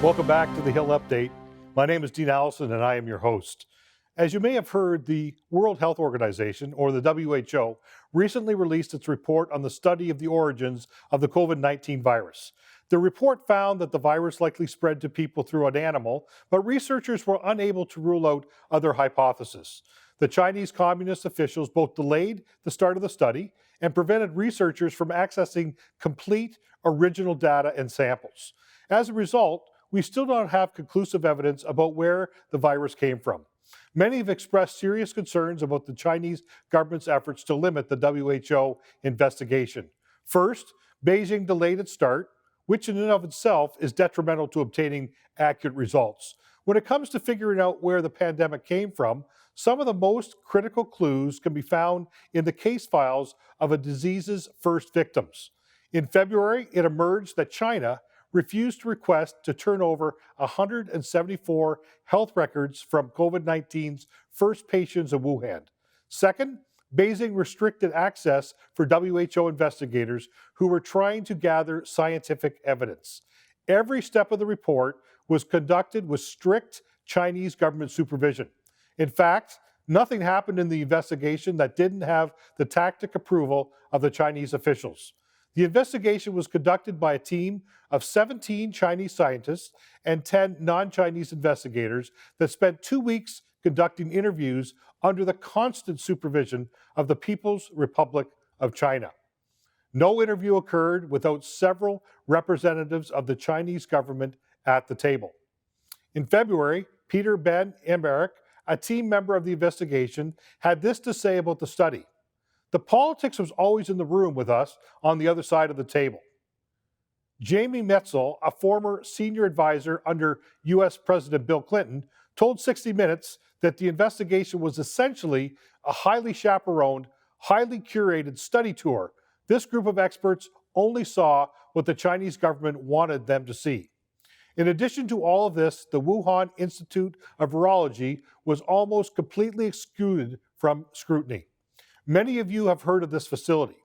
Welcome back to the Hill Update. My name is Dean Allison and I am your host. As you may have heard, the World Health Organization, or the WHO, recently released its report on the study of the origins of the COVID-19 virus. The report found that the virus likely spread to people through an animal, but researchers were unable to rule out other hypotheses. The Chinese Communist officials both delayed the start of the study and prevented researchers from accessing complete original data and samples. As a result, we still don't have conclusive evidence about where the virus came from. Many have expressed serious concerns about the Chinese government's efforts to limit the WHO investigation. First, Beijing delayed its start, which in and of itself is detrimental to obtaining accurate results. When it comes to figuring out where the pandemic came from, some of the most critical clues can be found in the case files of a disease's first victims. In February, it emerged that China refused to request to turn over 174 health records from COVID-19's first patients in Wuhan. Second, Beijing restricted access for WHO investigators who were trying to gather scientific evidence. Every step of the report was conducted with strict Chinese government supervision. In fact, nothing happened in the investigation that didn't have the tacit approval of the Chinese officials. The investigation was conducted by a team of 17 Chinese scientists and 10 non-Chinese investigators that spent 2 weeks conducting interviews under the constant supervision of the People's Republic of China. No interview occurred without several representatives of the Chinese government at the table. In February, Peter Ben Emerick, a team member of the investigation, had this to say about the study. The politics was always in the room with us on the other side of the table. Jamie Metzel, a former senior advisor under U.S. President Bill Clinton, told 60 Minutes that the investigation was essentially a highly chaperoned, highly curated study tour. This group of experts only saw what the Chinese government wanted them to see. In addition to all of this, the Wuhan Institute of Virology was almost completely excluded from scrutiny. Many of you have heard of this facility.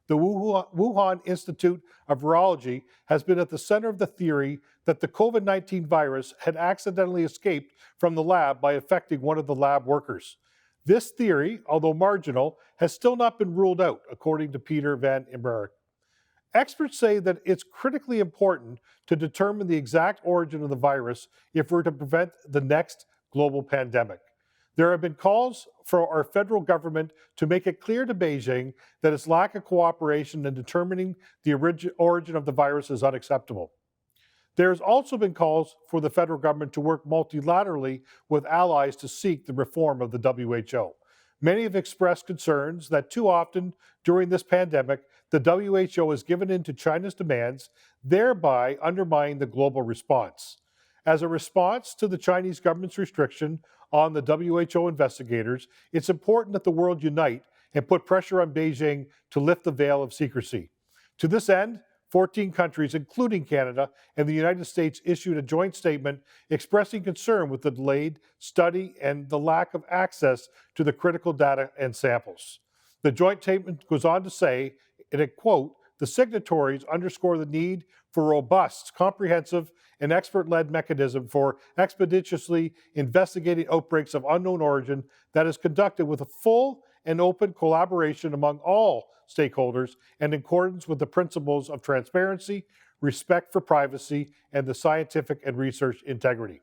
The Wuhan Institute of Virology has been at the center of the theory that the COVID-19 virus had accidentally escaped from the lab by affecting one of the lab workers. This theory, although marginal, has still not been ruled out, according to Peter Van Emerick. Experts say that it's critically important to determine the exact origin of the virus if we're to prevent the next global pandemic. There have been calls for our federal government to make it clear to Beijing that its lack of cooperation in determining the origin of the virus is unacceptable. There has also been calls for the federal government to work multilaterally with allies to seek the reform of the WHO. Many have expressed concerns that too often during this pandemic, the WHO has given in to China's demands, thereby undermining the global response. As a response to the Chinese government's restriction on the WHO investigators, it's important that the world unite and put pressure on Beijing to lift the veil of secrecy. To this end, 14 countries, including Canada and the United States, issued a joint statement expressing concern with the delayed study and the lack of access to the critical data and samples. The joint statement goes on to say, and I quote, "The signatories underscore the need for robust, comprehensive, and expert-led mechanism for expeditiously investigating outbreaks of unknown origin that is conducted with a full and open collaboration among all stakeholders and in accordance with the principles of transparency, respect for privacy, and the scientific and research integrity."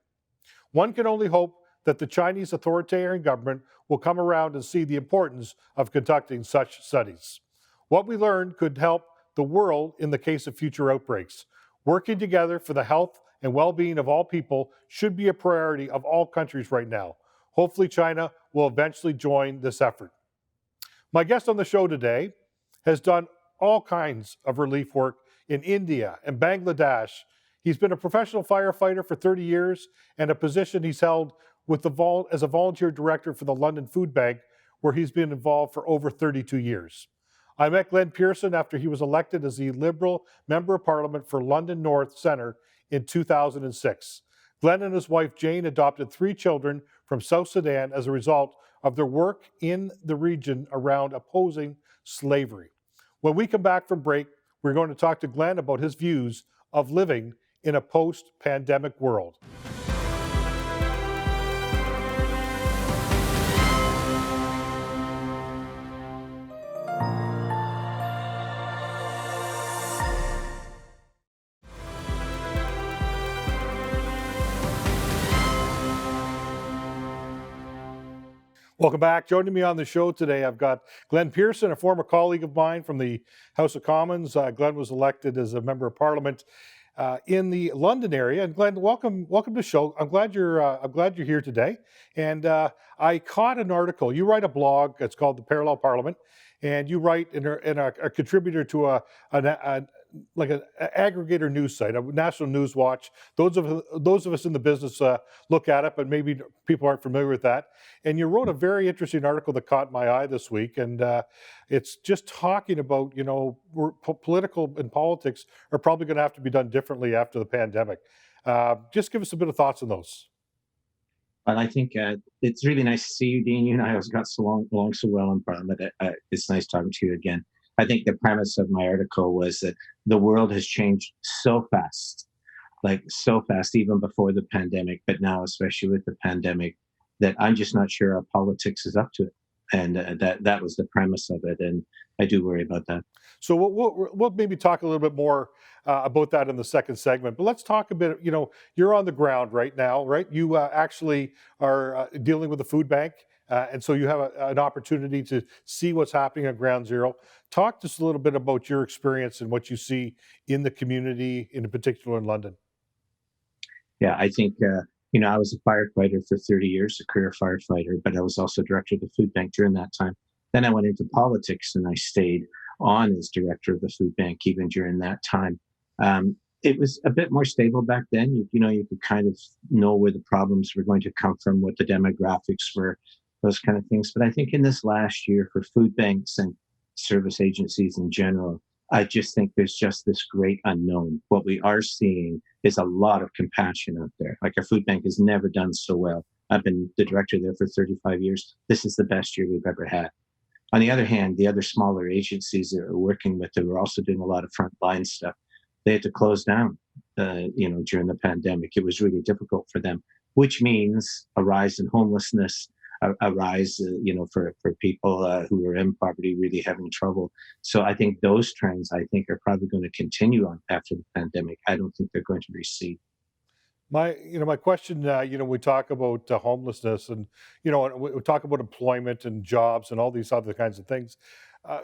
One can only hope that the Chinese authoritarian government will come around and see the importance of conducting such studies. What we learned could help the world in the case of future outbreaks. Working together for the health and well-being of all people should be a priority of all countries right now. Hopefully, China will eventually join this effort. My guest on the show today has done all kinds of relief work in India and Bangladesh. He's been a professional firefighter for 30 years and a position he's held as a volunteer director for the London Food Bank, where he's been involved for over 32 years. I met Glen Pearson after he was elected as the Liberal Member of Parliament for London North Centre in 2006. Glen and his wife Jane adopted 3 children from South Sudan as a result of their work in the region around opposing slavery. When we come back from break, we're going to talk to Glen about his views of living in a post-pandemic world. Welcome back. Joining me on the show today, I've got Glen Pearson, a former colleague of mine from the House of Commons. Glen was elected as a member of Parliament in the London area. And Glen, welcome to the show. I'm glad you're here today. And I caught an article. You write a blog. It's called The Parallel Parliament, and you write in a contributor to an aggregator news site, a national news watch. Those of us in the business look at it, but maybe people aren't familiar with that. And you wrote a very interesting article that caught my eye this week, and it's just talking about, political and politics are probably going to have to be done differently after the pandemic. Just give us a bit of thoughts on those. And I think it's really nice to see you, Dean. You and I have got along so well in Parliament. It's nice talking to you again. I think the premise of my article was that the world has changed so fast, even before the pandemic, but now, especially with the pandemic, that I'm just not sure our politics is up to it. And that was the premise of it. And I do worry about that. So we'll maybe talk a little bit more about that in the second segment. But let's talk a bit. You're on the ground right now, right? You actually are dealing with the food bank, and so you have an opportunity to see what's happening at Ground Zero. Talk to us a little bit about your experience and what you see in the community, in particular in London. Yeah, I think I was a firefighter for 30 years, a career firefighter, but I was also director of the food bank during that time. Then I went into politics and I stayed on as director of the food bank even during that time. It was a bit more stable back then. You could kind of know where the problems were going to come from, what the demographics were, those kind of things. But I think in this last year for food banks and service agencies in general, I just think there's just this great unknown. What we are seeing is a lot of compassion out there. Like, our food bank has never done so well. I've been the director there for 35 years. This is the best year we've ever had. On the other hand, the other smaller agencies that we're working with, that were also doing a lot of frontline stuff, they had to close down, during the pandemic. It was really difficult for them, which means a rise in homelessness, a rise, for people who are in poverty, really having trouble. So I think those trends, are probably going to continue on after the pandemic. I don't think they're going to recede. My question, we talk about homelessness, and we talk about employment and jobs and all these other kinds of things.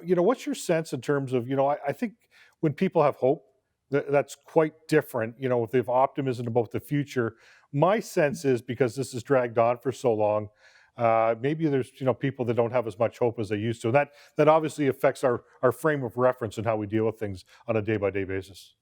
What's your sense in terms of, I think when people have hope, that's quite different. If they have optimism about the future, my sense is, because this has dragged on for so long, maybe there's people that don't have as much hope as they used to. That obviously affects our frame of reference and how we deal with things on a day-by-day basis.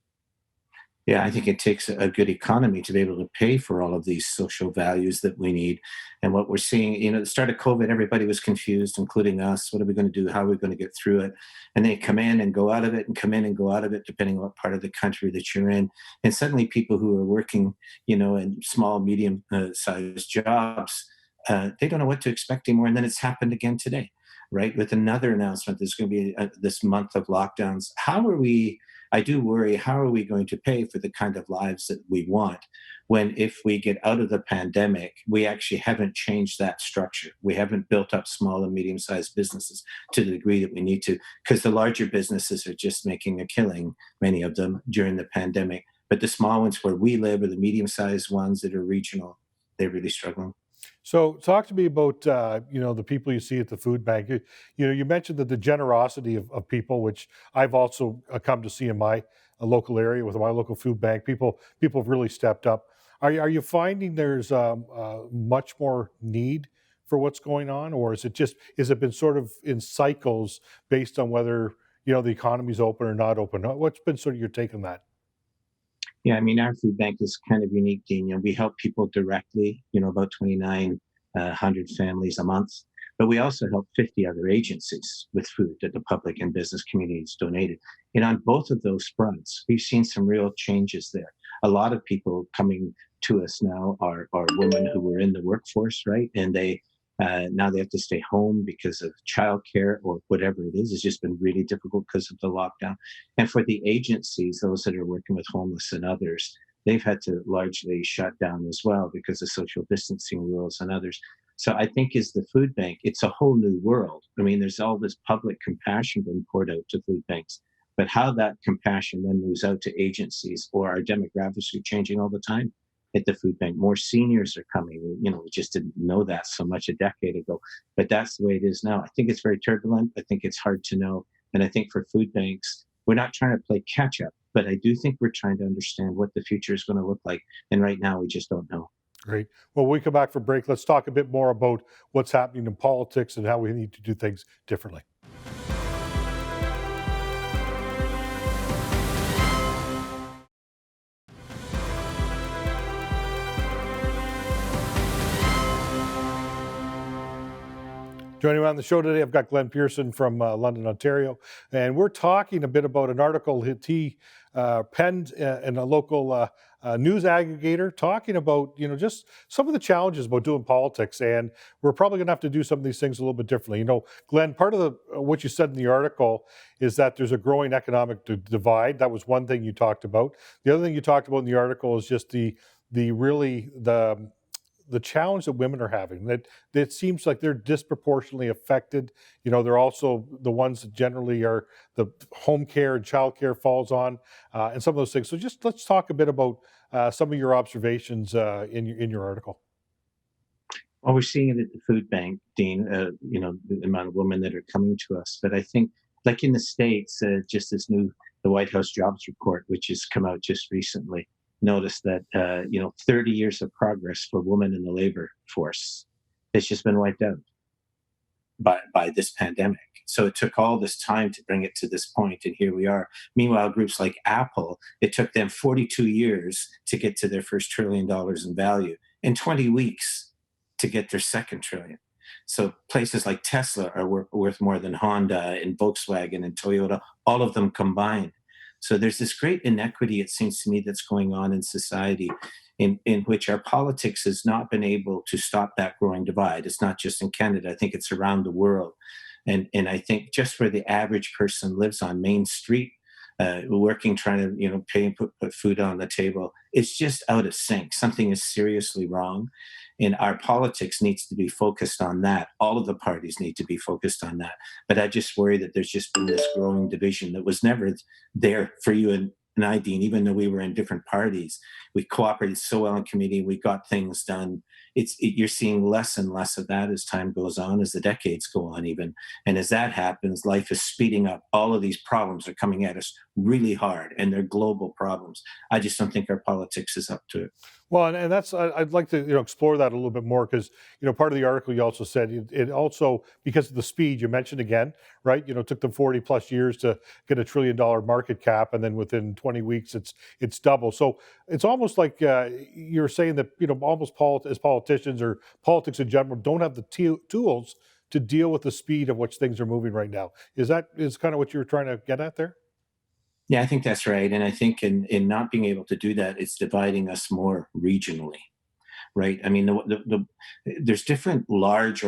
Yeah, I think it takes a good economy to be able to pay for all of these social values that we need. And what we're seeing, at the start of COVID, everybody was confused, including us. What are we going to do? How are we going to get through it? And they come in and go out of it, and come in and go out of it, depending on what part of the country that you're in. And suddenly people who are working, in small, medium sized jobs, they don't know what to expect anymore. And then it's happened again today, right? With another announcement, there's going to be this month of lockdowns. I do worry, how are we going to pay for the kind of lives that we want when, if we get out of the pandemic, we actually haven't changed that structure? We haven't built up small and medium-sized businesses to the degree that we need to, because the larger businesses are just making a killing, many of them, during the pandemic. But the small ones where we live, or the medium-sized ones that are regional, they're really struggling. So talk to me about the people you see at the food bank. You mentioned that the generosity of people, which I've also come to see in my local area with my local food bank. People have really stepped up. Are you finding there's much more need for what's going on, or is it been sort of in cycles based on whether the economy's open or not open? What's been sort of your take on that? Yeah, I mean, our food bank is kind of unique, Dean. We help people directly, about 2,900 families a month. But we also help 50 other agencies with food that the public and business communities donated. And on both of those fronts, we've seen some real changes there. A lot of people coming to us now are women who were in the workforce, right? And now they have to stay home because of childcare or whatever it is. It's just been really difficult because of the lockdown. And for the agencies, those that are working with homeless and others, they've had to largely shut down as well because of social distancing rules and others. So I think as the food bank, it's a whole new world. I mean, there's all this public compassion being poured out to food banks, but how that compassion then moves out to agencies, or our demographics are changing all the time at the food bank. More seniors are coming. We just didn't know that so much a decade ago, but that's the way it is now. I think it's very turbulent. I think it's hard to know. And I think for food banks, we're not trying to play catch up, but I do think we're trying to understand what the future is going to look like. And right now, we just don't know. Great. Well, when we come back for break, let's talk a bit more about what's happening in politics and how we need to do things differently. Joining me on the show today, I've got Glen Pearson from London, Ontario, and we're talking a bit about an article that he penned in a local news aggregator, talking about just some of the challenges about doing politics, and we're probably going to have to do some of these things a little bit differently. Glen, part of what you said in the article is that there's a growing economic divide. That was one thing you talked about. The other thing you talked about in the article is just the challenge that women are having, that it seems like they're disproportionately affected. They're also the ones that generally are the home care and child care falls on, and some of those things. So just let's talk a bit about some of your observations in your article. Well, we're seeing it at the food bank, Dean, the amount of women that are coming to us. But I think, like in the States, just the White House jobs report, which has come out just recently, noticed that 30 years of progress for women in the labor force has just been wiped out by this pandemic. So it took all this time to bring it to this point, and here we are. Meanwhile, groups like Apple, it took them 42 years to get to their first $1 trillion in value, and 20 weeks to get their second trillion. So places like Tesla are worth more than Honda and Volkswagen and Toyota, all of them combined. So there's this great inequity, it seems to me, that's going on in society, in which our politics has not been able to stop that growing divide. It's not just in Canada. I think it's around the world. And I think just where the average person lives on Main Street, working, trying to pay and put food on the table, it's just out of sync. Something is seriously wrong. And our politics needs to be focused on that. All of the parties need to be focused on that. But I just worry that there's just been this growing division that was never there for you and I, Dean, even though we were in different parties. We cooperated so well in committee. We got things done. You're seeing less and less of that as time goes on, as the decades go on even. And as that happens, life is speeding up. All of these problems are coming at us really hard, and they're global problems. I just don't think our politics is up to it. Well, and that's I'd like to explore that a little bit more, because part of the article you also said it also, because of the speed you mentioned again, right? It took them 40 plus years to get $1 trillion market cap, and then within 20 weeks it's double. So it's almost like you're saying that almost as politicians or politics in general don't have the tools to deal with the speed of which things are moving right now. Is kind of what you were trying to get at there? Yeah, I think that's right. And I think in not being able to do that, it's dividing us more regionally. Right. I mean, there's different large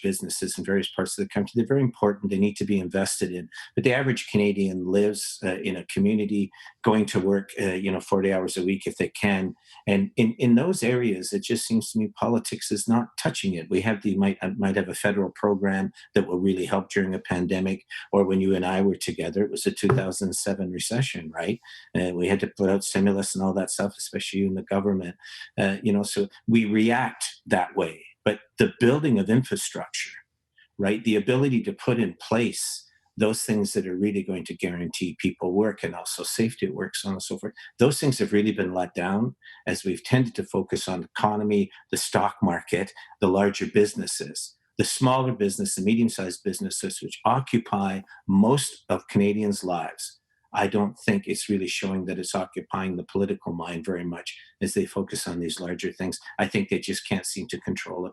businesses in various parts of the country. They're very important. They need to be invested in. But the average Canadian lives in a community, going to work, 40 hours a week if they can. And in those areas, it just seems to me politics is not touching it. We might have a federal program that will really help during a pandemic, or when you and I were together, it was the 2007 recession, right? We had to put out stimulus and all that stuff, especially in the government. So we react that way. But the building of infrastructure, right, the ability to put in place those things that are really going to guarantee people work and also safety at work, so on and so forth, those things have really been let down as we've tended to focus on the economy, the stock market, the larger businesses. The smaller business, the medium-sized businesses, which occupy most of Canadians' lives, I don't think it's really showing that it's occupying the political mind very much as they focus on these larger things. I think they just can't seem to control it.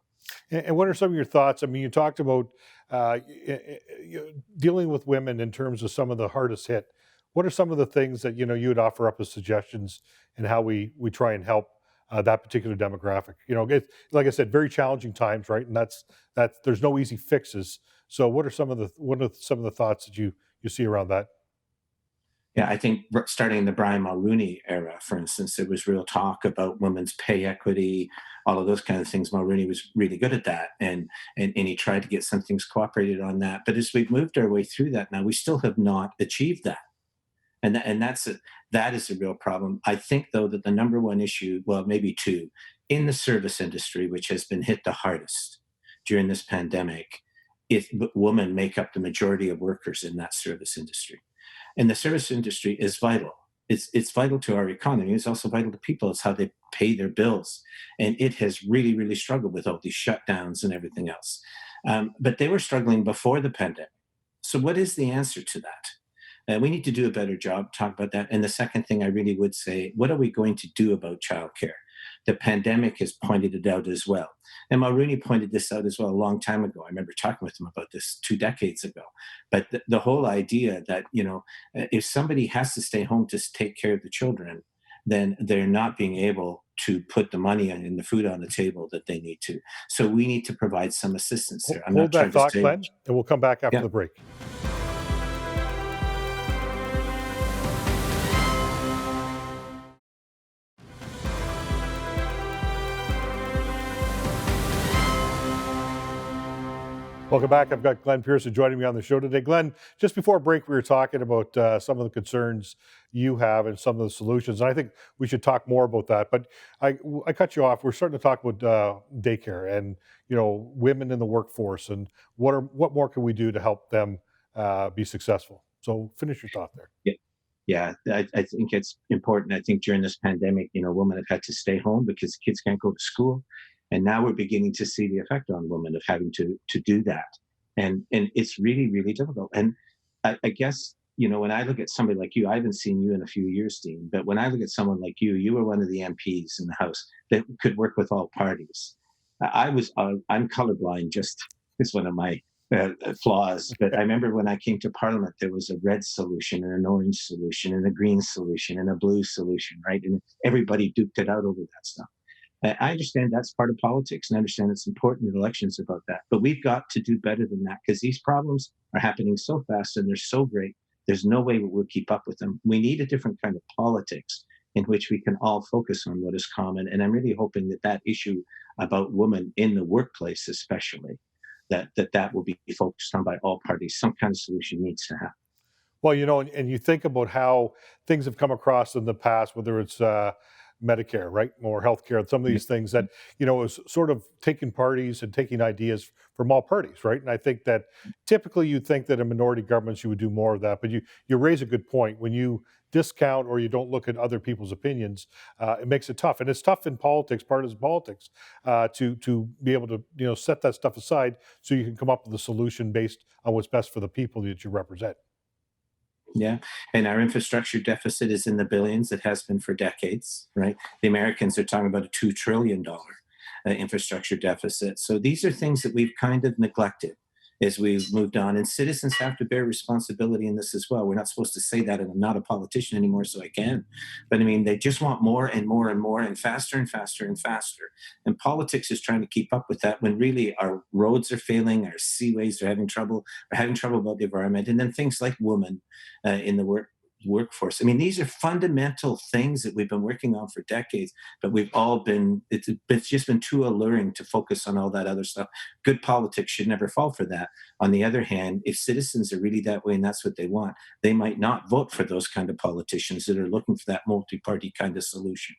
And what are some of your thoughts? I mean, you talked about dealing with women in terms of some of the hardest hit. What are some of the things that you would offer up as suggestions in how we try and help that particular demographic? Like I said, very challenging times, right? And that's there's no easy fixes. So what are some of the thoughts that you see around that? Yeah, I think starting in the Brian Mulroney era, for instance, there was real talk about women's pay equity, all of those kind of things. Mulroney was really good at that, and he tried to get some things cooperated on that. But as we've moved our way through that now, we still have not achieved that, and that is a real problem. I think though that the number one issue, well, maybe two, in the service industry, which has been hit the hardest during this pandemic, if women make up the majority of workers in that service industry, and the service industry is vital. It's vital to our economy. It's also vital to people. It's how they pay their bills, and it has really really struggled with all these shutdowns and everything else. But they were struggling before the pandemic. So what is the answer to that? We need to do a better job talk about that. And the second thing I really would say, what are we going to do about childcare? The pandemic has pointed it out as well. And Mulroney pointed this out as well a long time ago. I remember talking with him about this 2 decades ago. But the whole idea that, if somebody has to stay home to take care of the children, then they're not being able to put the money and the food on the table that they need to. So we need to provide some assistance there. I'm Hold not that trying to thought, say, Glenn, and we'll come back after yeah. the break. Welcome back. I've got Glen Pearson joining me on the show today. Glenn, just before break, we were talking about some of the concerns you have and some of the solutions. And I think we should talk more about that. But I cut you off. We're starting to talk about daycare and women in the workforce and what more can we do to help them be successful. So finish your thought there. Yeah. Yeah, I think it's important. I think during this pandemic, women have had to stay home because kids can't go to school. And now we're beginning to see the effect on women of having to do that. And it's really, really difficult. And I guess, when I look at somebody like you, I haven't seen you in a few years, Dean, but when I look at someone like you were one of the MPs in the House that could work with all parties. I'm colorblind, just is one of my flaws. But I remember when I came to Parliament, there was a red solution and an orange solution and a green solution and a blue solution, right? And everybody duked it out over that stuff. I understand that's part of politics, and I understand it's important in elections about that. But we've got to do better than that because these problems are happening so fast and they're so great. There's no way we'll keep up with them. We need a different kind of politics in which we can all focus on what is common. And I'm really hoping that issue about women in the workplace, especially, that will be focused on by all parties. Some kind of solution needs to happen. Well, and you think about how things have come across in the past, whether it's Medicare, right, or healthcare, some of these things that is sort of taking parties and taking ideas from all parties, right? And I think that typically you think that in minority governments you would do more of that, but you raise a good point. When you discount or you don't look at other people's opinions, it makes it tough, and it's tough in politics, partisan politics, to be able to set that stuff aside so you can come up with a solution based on what's best for the people that you represent. Yeah. And our infrastructure deficit is in the billions. It has been for decades, right? The Americans are talking about a $2 trillion infrastructure deficit. So these are things that we've kind of neglected as we've moved on. And citizens have to bear responsibility in this as well. We're not supposed to say that, and I'm not a politician anymore, so I can. But I mean, they just want more and more and more and faster and faster and faster. And politics is trying to keep up with that when really our roads are failing, our seaways are having trouble, we're having trouble about the environment. And then things like women in the workforce. I mean, these are fundamental things that we've been working on for decades, but it's just been too alluring to focus on all that other stuff. Good politics should never fall for that. On the other hand, if citizens are really that way and that's what they want, they might not vote for those kind of politicians that are looking for that multi-party kind of solution.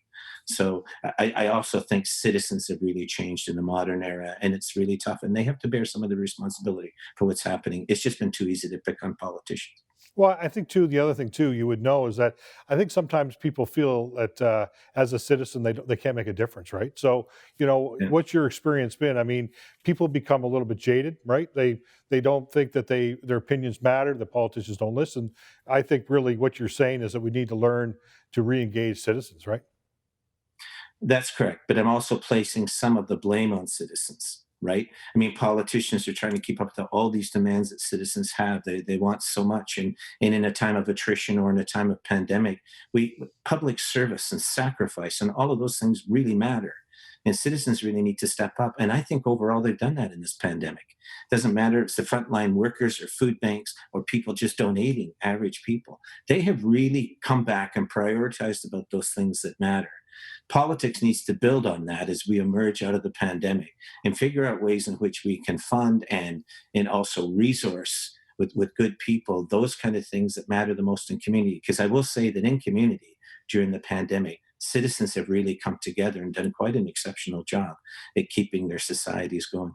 So I also think citizens have really changed in the modern era, and it's really tough, and they have to bear some of the responsibility for what's happening. It's just been too easy to pick on politicians. Well, I think too, the other thing too, you would know is that I think sometimes people feel that as a citizen they can't make a difference, right? So Yeah. what's your experience been? I mean, people become a little bit jaded, right? They don't think that their opinions matter. The politicians don't listen. I think really what you're saying is that we need to learn to re-engage citizens, right? That's correct. But I'm also placing some of the blame on citizens, right? I mean, politicians are trying to keep up with all these demands that citizens have. They want so much. And in a time of attrition or in a time of pandemic, public service and sacrifice and all of those things really matter. And citizens really need to step up. And I think overall they've done that in this pandemic. Doesn't matter if it's the frontline workers or food banks or people just donating, average people. They have really come back and prioritized about those things that matter. Politics needs to build on that as we emerge out of the pandemic and figure out ways in which we can fund and also resource with good people, those kind of things that matter the most in community. Because I will say that in community during the pandemic, citizens have really come together and done quite an exceptional job at keeping their societies going.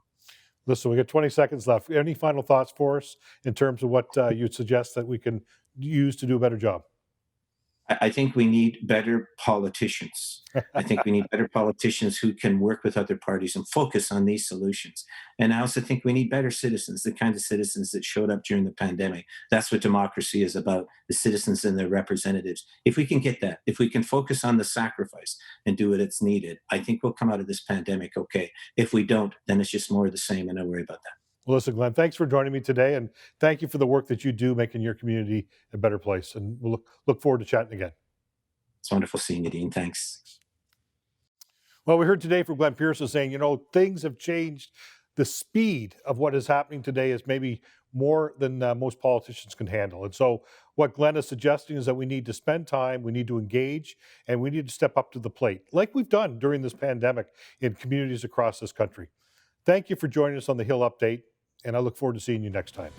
Listen, we got 20 seconds left. Any final thoughts for us in terms of what you'd suggest that we can use to do a better job? I think we need better politicians. I think we need better politicians who can work with other parties and focus on these solutions. And I also think we need better citizens, the kind of citizens that showed up during the pandemic. That's what democracy is about, the citizens and their representatives. If we can get that, if we can focus on the sacrifice and do what it's needed, I think we'll come out of this pandemic okay. If we don't, then it's just more of the same, and I worry about that. Well, listen, Glenn, thanks for joining me today, and thank you for the work that you do making your community a better place. And we'll look forward to chatting again. It's wonderful seeing you, Dean. Thanks. Well, we heard today from Glen Pearson saying, things have changed. The speed of what is happening today is maybe more than most politicians can handle. And so what Glen is suggesting is that we need to spend time, we need to engage, and we need to step up to the plate, like we've done during this pandemic in communities across this country. Thank you for joining us on the Hill Update, and I look forward to seeing you next time.